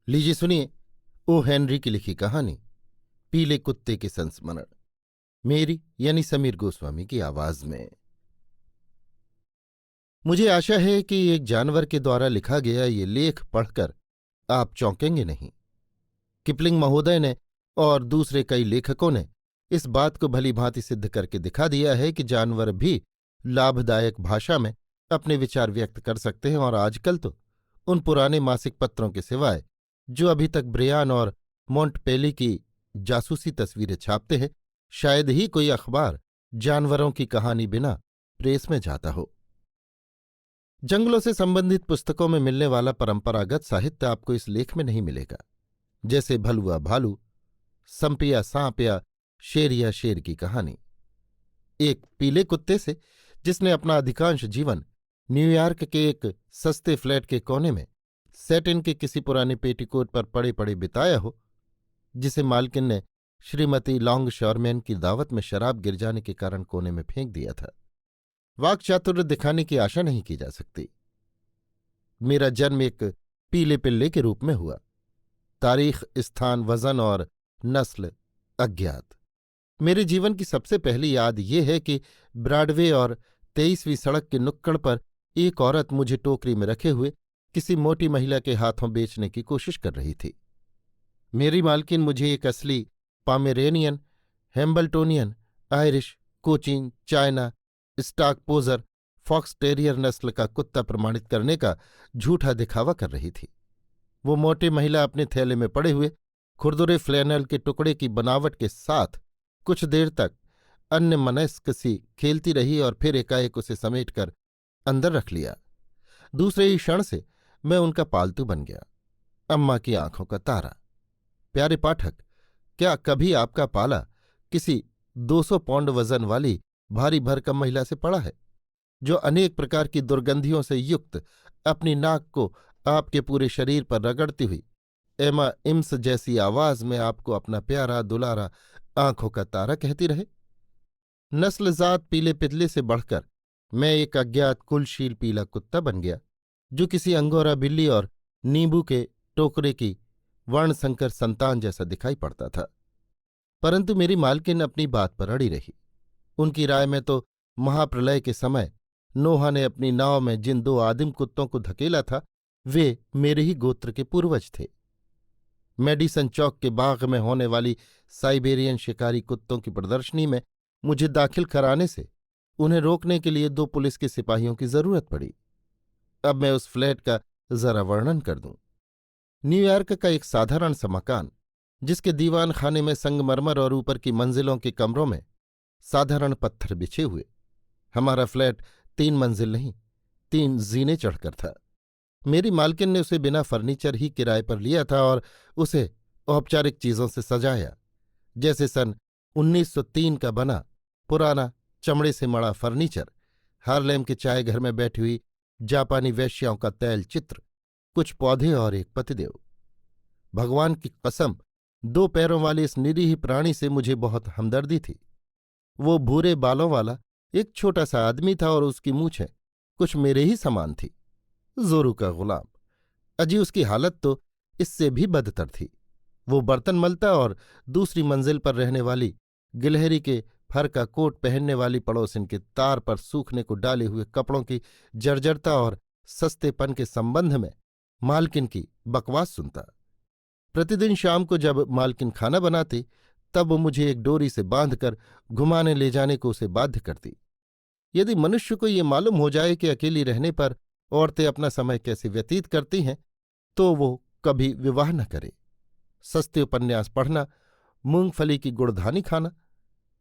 लीजिए सुनिए O Henry की लिखी कहानी पीले कुत्ते के संस्मरण, मेरी यानी समीर गोस्वामी की आवाज में। मुझे आशा है कि एक जानवर के द्वारा लिखा गया ये लेख पढ़कर आप चौंकेंगे नहीं। किपलिंग महोदय ने और दूसरे कई लेखकों ने इस बात को भली भांति सिद्ध करके दिखा दिया है कि जानवर भी लाभदायक भाषा में अपने विचार व्यक्त कर सकते हैं, और आजकल तो उन पुराने मासिक पत्रों के सिवाय जो अभी तक ब्रियान और मोंटपेली की जासूसी तस्वीरें छापते हैं, शायद ही कोई अखबार जानवरों की कहानी बिना प्रेस में जाता हो। जंगलों से संबंधित पुस्तकों में मिलने वाला परंपरागत साहित्य आपको इस लेख में नहीं मिलेगा, जैसे भलुआ भालू, संपिया सांप या शेर की कहानी। एक पीले कुत्ते से जिसने अपना अधिकांश जीवन न्यूयॉर्क के एक सस्ते फ्लैट के कोने में सैटिन के किसी पुराने पेटीकोट पर पड़े पड़े बिताया हो, जिसे मालकिन ने श्रीमती लॉन्ग शॉरमैन की दावत में शराब गिर जाने के कारण कोने में फेंक दिया था, वाक्चातुर्य दिखाने की आशा नहीं की जा सकती। मेरा जन्म एक पीले पिल्ले के रूप में हुआ। तारीख, स्थान, वजन और नस्ल अज्ञात। मेरे जीवन की सबसे पहली याद यह है कि ब्रॉडवे और 23वीं सड़क के नुक्कड़ पर एक औरत मुझे टोकरी में रखे हुए किसी मोटी महिला के हाथों बेचने की कोशिश कर रही थी। मेरी मालकिन मुझे एक असली पामेरेनियन, हैम्बल्टोनियन, Irish, Cochin, China, stock पोजर, fox terrier नस्ल का कुत्ता प्रमाणित करने का झूठा दिखावा कर रही थी। वो मोटी महिला अपने थैले में पड़े हुए खुरदुरे फ्लैनल के टुकड़े की बनावट के साथ कुछ देर तक अन्यमनस्क सी खेलती रही और फिर एकाएक उसे समेटकर अंदर रख लिया। दूसरे ही क्षण से मैं उनका पालतू बन गया, अम्मा की आंखों का तारा। प्यारे पाठक, क्या कभी आपका पाला किसी 200 पौंड वजन वाली भारी भरकम महिला से पड़ा है, जो अनेक प्रकार की दुर्गंधियों से युक्त अपनी नाक को आपके पूरे शरीर पर रगड़ती हुई एमा इम्स जैसी आवाज में आपको अपना प्यारा दुलारा आंखों का तारा कहती रहे? नस्लजात पीले पितले से बढ़कर मैं एक अज्ञात कुलशील पीला कुत्ता बन गया, जो किसी अंगोरा बिल्ली और नींबू के टोकरे की वर्णसंकर संतान जैसा दिखाई पड़ता था। परंतु मेरी मालकिन अपनी बात पर अड़ी रही। उनकी राय में तो महाप्रलय के समय नोहा ने अपनी नाव में जिन 2 आदिम कुत्तों को धकेला था, वे मेरे ही गोत्र के पूर्वज थे। मेडिसन चौक के बाग में होने वाली साइबेरियन शिकारी कुत्तों की प्रदर्शनी में मुझे दाखिल कराने से उन्हें रोकने के लिए 2 पुलिस के सिपाहियों की जरूरत पड़ी। अब मैं उस फ्लैट का जरा वर्णन कर दूं। न्यूयॉर्क का एक साधारण सा मकान, जिसके दीवान खाने में संगमरमर और ऊपर की मंजिलों के कमरों में साधारण पत्थर बिछे हुए। हमारा फ्लैट 3 मंजिल नहीं, 3 जीने चढ़कर था। मेरी मालकिन ने उसे बिना फर्नीचर ही किराए पर लिया था और उसे औपचारिक चीजों से सजाया, जैसे सन 1903 का बना पुराना चमड़े से मड़ा फर्नीचर, हार्लेम के चाय घर में बैठी हुई जापानी वेश्याओं का तैल चित्र, कुछ पौधे और एक पतिदेव। भगवान की कसम, 2 पैरों वाले इस निरीह प्राणी से मुझे बहुत हमदर्दी थी। वो भूरे बालों वाला एक छोटा सा आदमी था और उसकी मूछें कुछ मेरे ही समान थी। जोरू का गुलाम। अजी उसकी हालत तो इससे भी बदतर थी। वो बर्तन मलता और दूसरी मंजिल पर रहने वाली गिलहरी के फर का कोट पहनने वाली पड़ोसिन के तार पर सूखने को डाले हुए कपड़ों की जर्जरता और सस्तेपन के संबंध में मालकिन की बकवास सुनता। प्रतिदिन शाम को जब मालकिन खाना बनाती, तब वो मुझे एक डोरी से बांधकर घुमाने ले जाने को उसे बाध्य करती। यदि मनुष्य को ये मालूम हो जाए कि अकेली रहने पर औरतें अपना समय कैसे व्यतीत करती हैं, तो वो कभी विवाह न करे। सस्ते उपन्यास पढ़ना, मूंगफली की गुड़धानी खाना,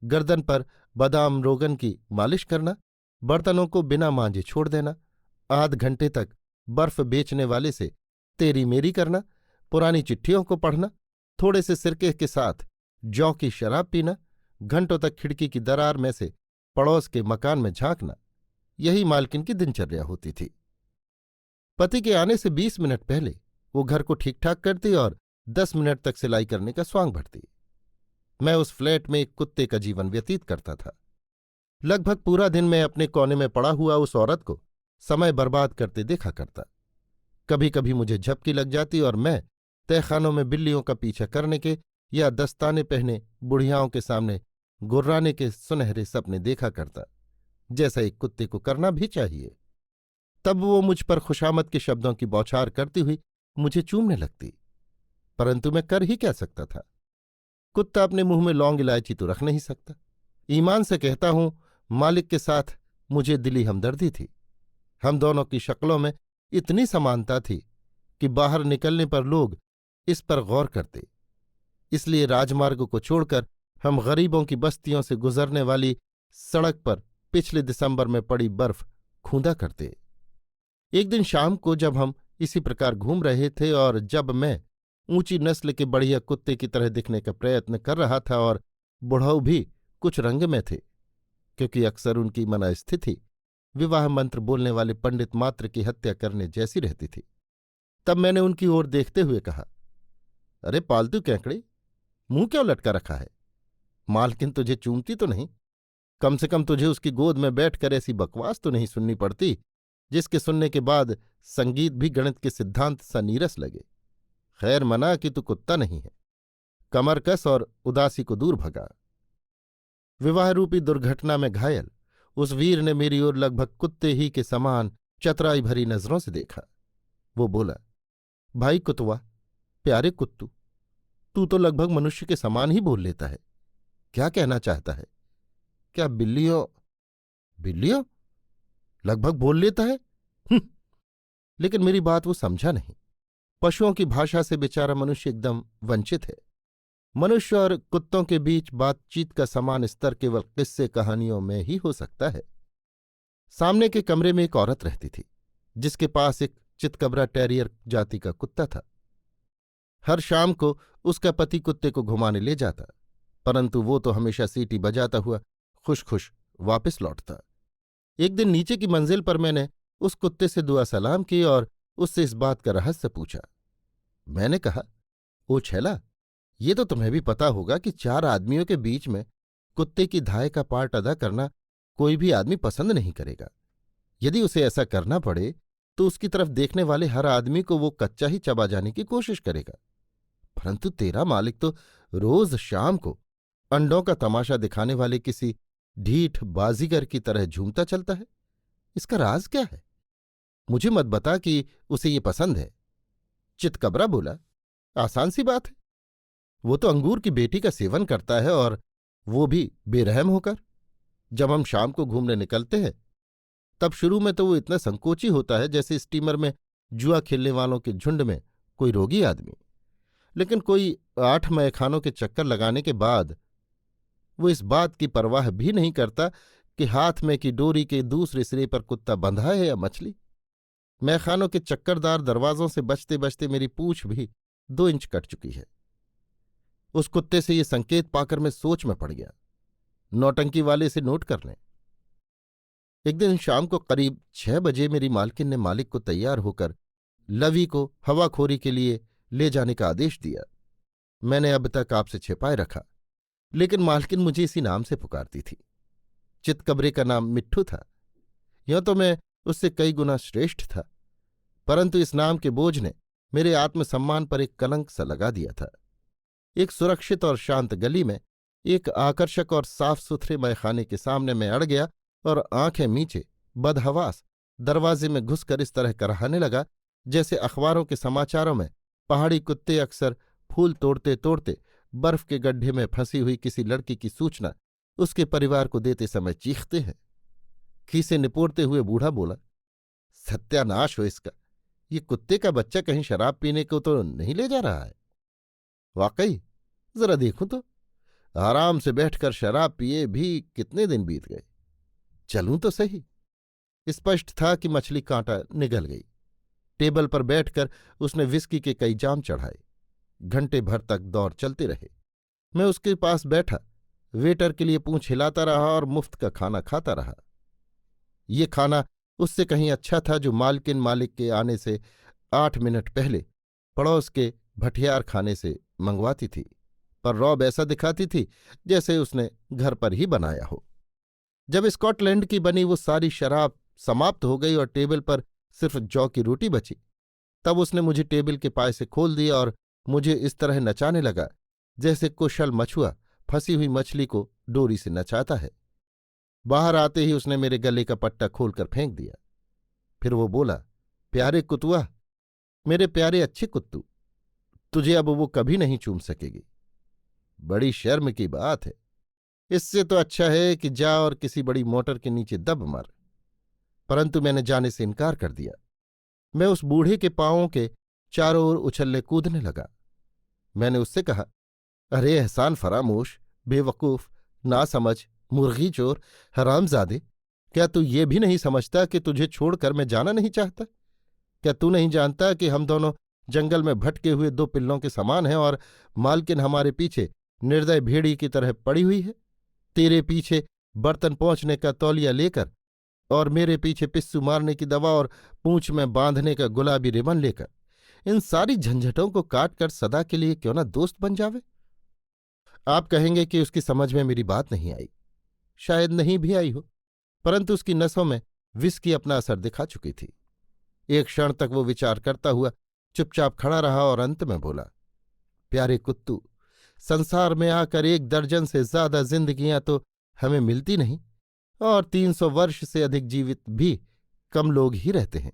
गर्दन पर बादाम रोगन की मालिश करना, बर्तनों को बिना मांजे छोड़ देना, आध घंटे तक बर्फ बेचने वाले से तेरी मेरी करना, पुरानी चिट्ठियों को पढ़ना, थोड़े से सिरके के साथ जौ की शराब पीना, घंटों तक खिड़की की दरार में से पड़ोस के मकान में झांकना, यही मालकिन की दिनचर्या होती थी। पति के आने से 20 मिनट पहले वो घर को ठीक ठाक करती और 10 मिनट तक सिलाई करने का स्वांग भरती। मैं उस फ्लैट में एक कुत्ते का जीवन व्यतीत करता था। लगभग पूरा दिन मैं अपने कोने में पड़ा हुआ उस औरत को समय बर्बाद करते देखा करता। कभी कभी मुझे झपकी लग जाती और मैं तहखानों में बिल्लियों का पीछा करने के या दस्ताने पहने बुढ़ियाओं के सामने गुर्राने के सुनहरे सपने देखा करता, जैसा एक कुत्ते को करना भी चाहिए। तब वो मुझ पर खुशामद के शब्दों की बौछार करती हुई मुझे चूमने लगती, परंतु मैं कर ही क्या सकता था। कुत्ता अपने मुंह में लौंग इलायची तो रख नहीं सकता। ईमान से कहता हूं, मालिक के साथ मुझे दिली हमदर्दी थी। हम दोनों की शक्लों में इतनी समानता थी कि बाहर निकलने पर लोग इस पर गौर करते। इसलिए राजमार्ग को छोड़कर हम गरीबों की बस्तियों से गुजरने वाली सड़क पर पिछले दिसंबर में पड़ी बर्फ खूंदा करते। एक दिन शाम को जब हम इसी प्रकार घूम रहे थे और जब मैं ऊंची नस्ल के बढ़िया कुत्ते की तरह दिखने का प्रयत्न कर रहा था और बुढ़ऊ भी कुछ रंग में थे, क्योंकि अक्सर उनकी मनस्थिति विवाह मंत्र बोलने वाले पंडित मात्र की हत्या करने जैसी रहती थी, तब मैंने उनकी ओर देखते हुए कहा, अरे पालतू केकड़े, मुंह क्यों लटका रखा है? मालकिन तुझे चूमती तो नहीं? कम से कम तुझे उसकी गोद में बैठकर ऐसी बकवास तो नहीं सुननी पड़ती जिसके सुनने के बाद संगीत भी गणित के सिद्धांत सा नीरस लगे। खैर मना कि तू कुत्ता नहीं है। कमर कस और उदासी को दूर भगा। विवाह रूपी दुर्घटना में घायल उस वीर ने मेरी ओर लगभग कुत्ते ही के समान चतुराई भरी नजरों से देखा। वो बोला, भाई कुतवा, प्यारे कुत्तू, तू तो लगभग मनुष्य के समान ही बोल लेता है। क्या कहना चाहता है? क्या बिल्लियों बिल्लियों लगभग बोल लेता है? लेकिन मेरी बात वो समझा नहीं। पशुओं की भाषा से बेचारा मनुष्य एकदम वंचित है। मनुष्य और कुत्तों के बीच बातचीत का समान स्तर केवल किस्से कहानियों में ही हो सकता है। सामने के कमरे में एक औरत रहती थी, जिसके पास एक चितकबरा टेरियर जाति का कुत्ता था। हर शाम को उसका पति कुत्ते को घुमाने ले जाता, परंतु वो तो हमेशा सीटी बजाता हुआ खुश खुश वापस लौटता। एक दिन नीचे की मंजिल पर मैंने उस कुत्ते से दुआ सलाम की और उससे इस बात का रहस्य पूछा। मैंने कहा, ओ छैला, ये तो तुम्हें भी पता होगा कि 4 आदमियों के बीच में कुत्ते की धाय का पार्ट अदा करना कोई भी आदमी पसंद नहीं करेगा। यदि उसे ऐसा करना पड़े तो उसकी तरफ देखने वाले हर आदमी को वो कच्चा ही चबा जाने की कोशिश करेगा। परंतु तेरा मालिक तो रोज शाम को अंडों का तमाशा दिखाने वाले किसी ढीठ बाजीगर की तरह झूमता चलता है। इसका राज क्या है? मुझे मत बता कि उसे ये पसंद है। चितकबरा बोला, आसान सी बात है। वो तो अंगूर की बेटी का सेवन करता है, और वो भी बेरहम होकर। जब हम शाम को घूमने निकलते हैं तब शुरू में तो वो इतना संकोची होता है जैसे स्टीमर में जुआ खेलने वालों के झुंड में कोई रोगी आदमी। लेकिन कोई 8 मैखानों के चक्कर लगाने के बाद वो इस बात की परवाह भी नहीं करता कि हाथ में की डोरी के दूसरे सिरे पर कुत्ता बंधा है या मछली। मैखानों के चक्करदार दरवाजों से बचते बचते मेरी पूंछ भी 2 इंच कट चुकी है। उस कुत्ते से ये संकेत पाकर मैं सोच में पड़ गया। नौटंकी वाले से नोट कर लें। एक दिन शाम को करीब 6 बजे मेरी मालकिन ने मालिक को तैयार होकर लवी को हवाखोरी के लिए ले जाने का आदेश दिया। मैंने अब तक आपसे छिपाए रखा, लेकिन मालकिन मुझे इसी नाम से पुकारती थी। चितकबरे का नाम मिट्ठू था। यों तो मैं उससे कई गुना श्रेष्ठ था, परंतु इस नाम के बोझ ने मेरे आत्मसम्मान पर एक कलंक सा लगा दिया था। एक सुरक्षित और शांत गली में एक आकर्षक और साफ सुथरे मैखाने के सामने मैं अड़ गया और आंखें मींचे बदहवास दरवाजे में घुसकर इस तरह कराहने लगा जैसे अखबारों के समाचारों में पहाड़ी कुत्ते अक्सर फूल तोड़ते तोड़ते बर्फ के गड्ढे में फंसी हुई किसी लड़की की सूचना उसके परिवार को देते समय चीखते हैं। खीसे निपोड़ते हुए बूढ़ा बोला, सत्यानाश हो इसका, ये कुत्ते का बच्चा कहीं शराब पीने को तो नहीं ले जा रहा है? वाकई, जरा देखूं तो। आराम से बैठकर शराब पिए भी कितने दिन बीत गए। चलूं तो सही। स्पष्ट था कि मछली कांटा निगल गई। टेबल पर बैठकर उसने विस्की के कई जाम चढ़ाए। घंटे भर तक दौर चलते रहे। मैं उसके पास बैठा वेटर के लिए पूंछ हिलाता रहा और मुफ्त का खाना खाता रहा। ये खाना उससे कहीं अच्छा था जो मालकिन मालिक के आने से 8 मिनट पहले पड़ोस के भटियार खाने से मंगवाती थी, पर रौब ऐसा दिखाती थी जैसे उसने घर पर ही बनाया हो। जब स्कॉटलैंड की बनी वो सारी शराब समाप्त हो गई और टेबल पर सिर्फ जौ की रोटी बची, तब उसने मुझे टेबल के पाए से खोल दिया और मुझे इस तरह नचाने लगा जैसे कुशल मछुआ फंसी हुई मछली को डोरी से नचाता है। बाहर आते ही उसने मेरे गले का पट्टा खोलकर फेंक दिया। फिर वो बोला, प्यारे कुतुआ, मेरे प्यारे अच्छे कुत्तू, तुझे अब वो कभी नहीं चूम सकेगी। बड़ी शर्म की बात है। इससे तो अच्छा है कि जा और किसी बड़ी मोटर के नीचे दब मर। परंतु मैंने जाने से इनकार कर दिया। मैं उस बूढ़े के पांवों के चारों ओर उछलने कूदने लगा। मैंने उससे कहा, अरे एहसान फरामोश, बेवकूफ, नासमझ, मुर्गी चोर, हरामजादे, क्या तू ये भी नहीं समझता कि तुझे छोड़कर मैं जाना नहीं चाहता? क्या तू नहीं जानता कि हम दोनों जंगल में भटके हुए दो पिल्लों के समान हैं और मालकिन हमारे पीछे निर्दय भेड़ी की तरह पड़ी हुई है? तेरे पीछे बर्तन पहुंचने का तौलिया लेकर और मेरे पीछे पिस्सू मारने की दवा और पूंछ में बांधने का गुलाबी रिबन लेकर इन सारी झंझटों को काट कर सदा के लिए क्यों ना दोस्त बन जावे? आप कहेंगे कि उसकी समझ में मेरी बात नहीं आई। शायद नहीं भी आई हो, परंतु उसकी नसों में विस्की अपना असर दिखा चुकी थी। एक क्षण तक वो विचार करता हुआ चुपचाप खड़ा रहा और अंत में बोला, प्यारे कुत्तू, संसार में आकर 1 दर्जन से ज्यादा जिंदगियां तो हमें मिलती नहीं और 300 वर्ष से अधिक जीवित भी कम लोग ही रहते हैं।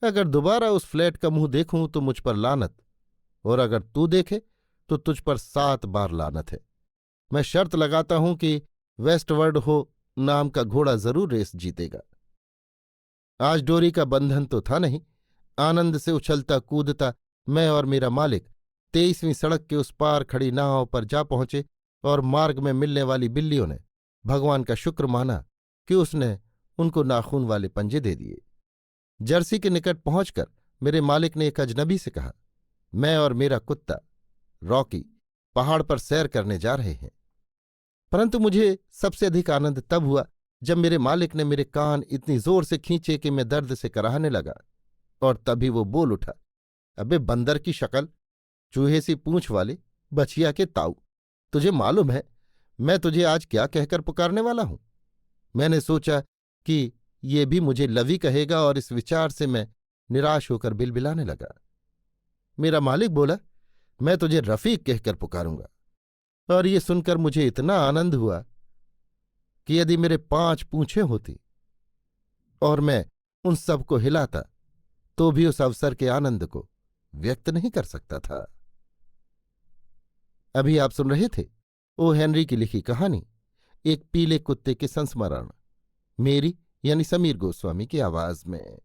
अगर दोबारा उस फ्लैट का मुंह देखूं तो मुझ पर लानत, और अगर तू देखे तो तुझ पर 7 बार लानत है। मैं शर्त लगाता हूं कि वेस्टवर्ड हो नाम का घोड़ा जरूर रेस जीतेगा। आज डोरी का बंधन तो था नहीं। आनंद से उछलता कूदता मैं और मेरा मालिक 23वीं सड़क के उस पार खड़ी नाव पर जा पहुंचे और मार्ग में मिलने वाली बिल्लियों ने भगवान का शुक्र माना कि उसने उनको नाखून वाले पंजे दे दिए। जर्सी के निकट पहुंचकर मेरे मालिक ने एक अजनबी से कहा, मैं और मेरा कुत्ता रॉकी पहाड़ पर सैर करने जा रहे हैं। परंतु मुझे सबसे अधिक आनंद तब हुआ जब मेरे मालिक ने मेरे कान इतनी जोर से खींचे कि मैं दर्द से कराहने लगा, और तभी वो बोल उठा, अबे बंदर की शक्ल, चूहे सी पूंछ वाले, बछिया के ताऊ, तुझे मालूम है मैं तुझे आज क्या कहकर पुकारने वाला हूं? मैंने सोचा कि ये भी मुझे लवी कहेगा और इस विचार से मैं निराश होकर बिलबिलाने लगा। मेरा मालिक बोला, मैं तुझे रफीक कहकर पुकारूंगा। और ये सुनकर मुझे इतना आनंद हुआ कि यदि मेरे 5 पूंछें होती और मैं उन सबको हिलाता तो भी उस अवसर के आनंद को व्यक्त नहीं कर सकता था। अभी आप सुन रहे थे ओ हेनरी की लिखी कहानी एक पीले कुत्ते के संस्मरण, मेरी यानी समीर गोस्वामी की आवाज में।